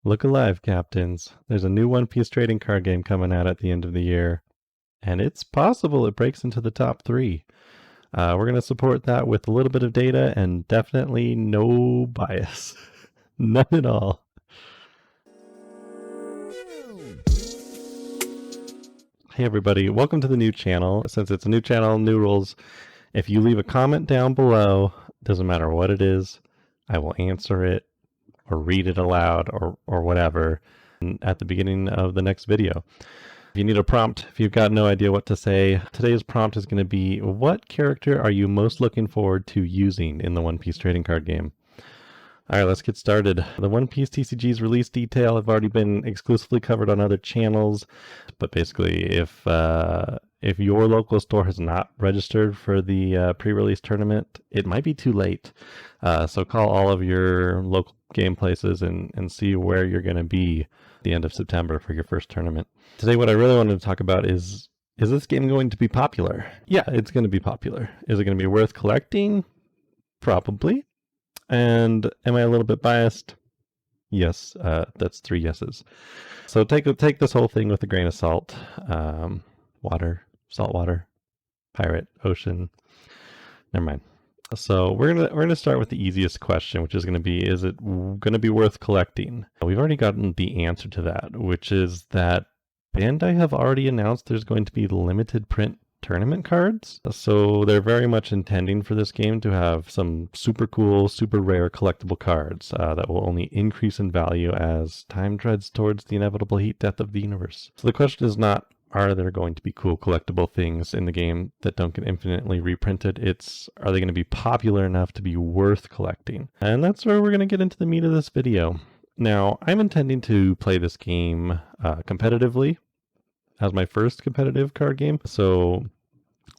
Look alive, Captains. There's a new One Piece trading card game coming out at the end of the year, and it's possible it breaks into the top 3. We're going to support that with a little bit of data and definitely no bias. None at all. Hey everybody, welcome to the new channel. Since it's a new channel, new rules, if you leave a comment down below, doesn't matter what it is, I will answer it or read it aloud or whatever at the beginning of the next video. If you need a prompt, if you've got no idea what to say, today's prompt is going to be, what character are you most looking forward to using in the One Piece trading card game? All right, let's get started. The One Piece TCG's release detail have already been exclusively covered on other channels, but basically if your local store has not registered for the pre-release tournament, it might be too late. So call all of your local game places and see where you're going to be at the end of September for your first tournament. Today, what I really wanted to talk about is this game going to be popular? Yeah, it's going to be popular. Is it going to be worth collecting? Probably. And am I a little bit biased? Yes, that's 3 yeses. So take this whole thing with a grain of salt. Water, salt water, pirate, ocean. Never mind. So we're gonna start with the easiest question, which is going to be: is it going to be worth collecting? We've already gotten the answer to that, which is that Bandai have already announced there's going to be limited print tournament cards. So they're very much intending for this game to have some super cool, super rare collectible cards that will only increase in value as time treads towards the inevitable heat death of the universe. So the question is not, are there going to be cool collectible things in the game that don't get infinitely reprinted? It's, are they going to be popular enough to be worth collecting? And that's where we're going to get into the meat of this video. Now, I'm intending to play this game competitively as my first competitive card game. So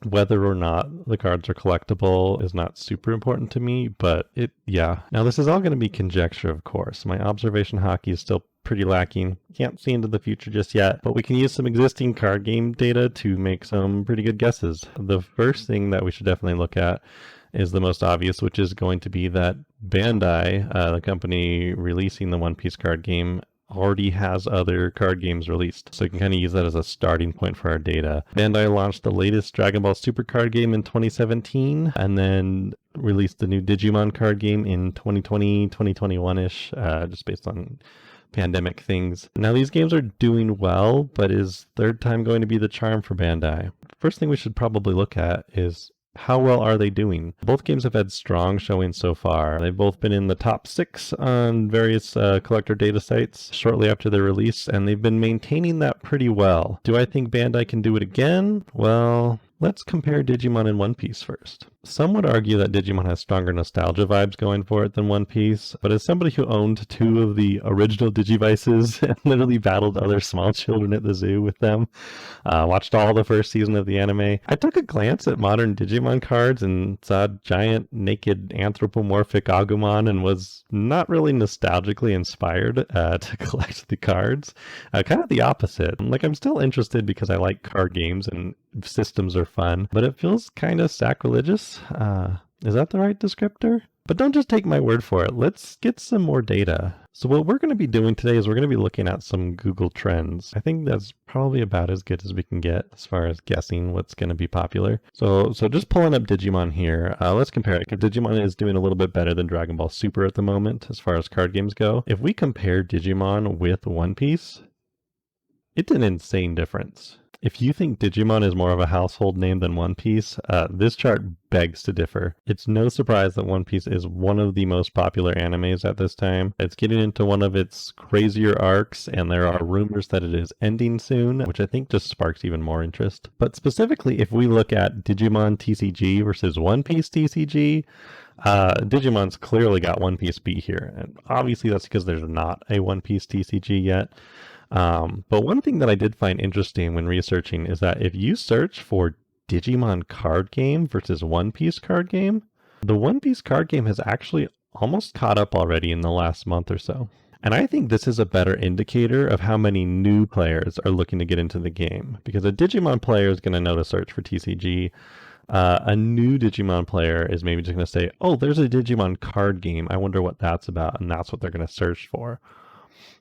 whether or not the cards are collectible is not super important to me, but yeah. Now this is all going to be conjecture, of course. My observation hockey is still pretty lacking. Can't see into the future just yet, but we can use some existing card game data to make some pretty good guesses. The first thing that we should definitely look at is the most obvious, which is going to be that Bandai, the company releasing the One Piece card game, already has other card games released. So you can kind of use that as a starting point for our data. Bandai launched the latest Dragon Ball Super card game in 2017, and then released the new Digimon card game in 2020, 2021-ish, just based on pandemic things. Now these games are doing well, but is third time going to be the charm for Bandai? First thing we should probably look at is, how well are they doing? Both games have had strong showings so far. They've both been in the top 6 on various collector data sites shortly after their release, and they've been maintaining that pretty well. Do I think Bandai can do it again? Well, let's compare Digimon and One Piece first. Some would argue that Digimon has stronger nostalgia vibes going for it than One Piece, but as somebody who owned 2 of the original Digivices and literally battled other small children at the zoo with them, watched all the first season of the anime, I took a glance at modern Digimon cards and saw a giant naked anthropomorphic Agumon and was not really nostalgically inspired to collect the cards. Kind of the opposite. Like, I'm still interested because I like card games and systems are fun, but it feels kind of sacrilegious. Is that the right descriptor? But don't just take my word for it. Let's get some more data. So what we're going to be doing today is we're going to be looking at some Google Trends. I think that's probably about as good as we can get as far as guessing what's going to be popular. So just pulling up Digimon here, let's compare it, because Digimon is doing a little bit better than Dragon Ball Super at the moment as far as card games go. If we compare Digimon with One Piece, it's an insane difference. If you think Digimon is more of a household name than One Piece, this chart begs to differ. It's no surprise that One Piece is one of the most popular animes at this time. It's getting into one of its crazier arcs, and there are rumors that it is ending soon, which I think just sparks even more interest. But specifically, if we look at Digimon TCG versus One Piece TCG, Digimon's clearly got One Piece beat here, and obviously that's because there's not a One Piece TCG yet. But one thing that I did find interesting when researching is that if you search for Digimon card game versus One Piece card game, the One Piece card game has actually almost caught up already in the last month or so. And I think this is a better indicator of how many new players are looking to get into the game, because a Digimon player is going to know to search for TCG. A new Digimon player is maybe just going to say, oh, there's a Digimon card game. I wonder what that's about. And that's what they're going to search for.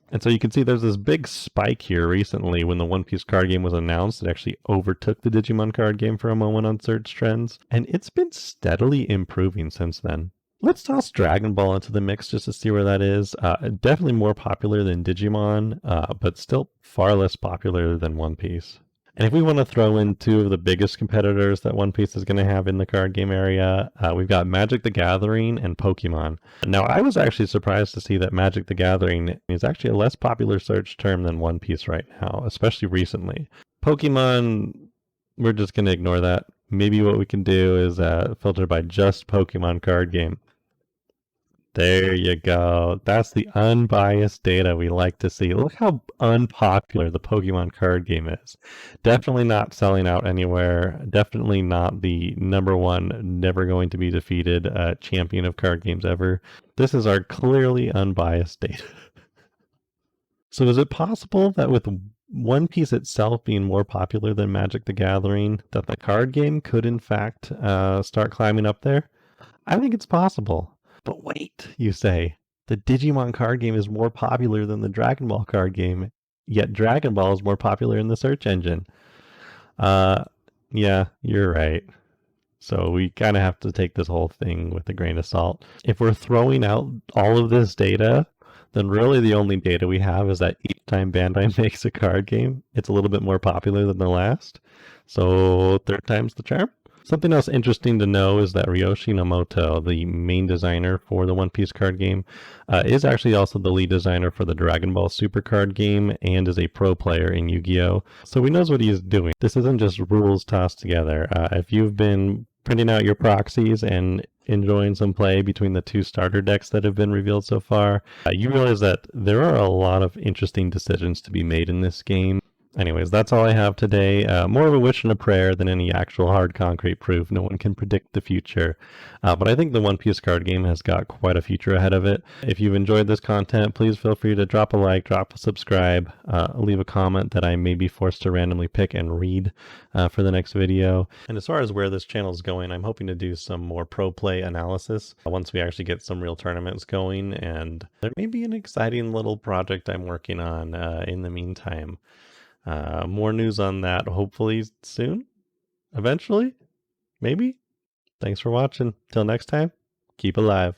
And so you can see there's this big spike here recently when the One Piece card game was announced. It actually overtook the Digimon card game for a moment on search trends, and it's been steadily improving since then. Let's toss Dragon Ball into the mix just to see where that is. Definitely more popular than Digimon, but still far less popular than One Piece. And if we want to throw in two of the biggest competitors that One Piece is going to have in the card game area, we've got Magic the Gathering and Pokemon. Now, I was actually surprised to see that Magic the Gathering is actually a less popular search term than One Piece right now, especially recently. Pokemon, we're just going to ignore that. Maybe what we can do is filter by just Pokemon card game. There you go. That's the unbiased data we like to see. Look how unpopular the Pokemon card game is. Definitely not selling out anywhere. Definitely not the number one, never going to be defeated champion of card games ever. This is our clearly unbiased data. So is it possible that with One Piece itself being more popular than Magic the Gathering, that the card game could in fact start climbing up there? I think it's possible. But wait, you say, the Digimon card game is more popular than the Dragon Ball card game, yet Dragon Ball is more popular in the search engine. Uh, yeah, you're right. So we kind of have to take this whole thing with a grain of salt. If we're throwing out all of this data, then really the only data we have is that each time Bandai makes a card game, it's a little bit more popular than the last. So third time's the charm. Something else interesting to know is that Ryoshi Nomoto, the main designer for the One Piece card game, is actually also the lead designer for the Dragon Ball Super card game and is a pro player in Yu-Gi-Oh! So he knows what he's doing. This isn't just rules tossed together. If you've been printing out your proxies and enjoying some play between the two starter decks that have been revealed so far, you realize that there are a lot of interesting decisions to be made in this game. Anyways, that's all I have today. More of a wish and a prayer than any actual hard concrete proof. No one can predict the future. But I think the One Piece card game has got quite a future ahead of it. If you've enjoyed this content, please feel free to drop a like, drop a subscribe, leave a comment that I may be forced to randomly pick and read for the next video. And as far as where this channel is going, I'm hoping to do some more pro play analysis once we actually get some real tournaments going. And there may be an exciting little project I'm working on in the meantime. More news on that hopefully soon, eventually, maybe. Thanks for watching. Till next time, keep alive.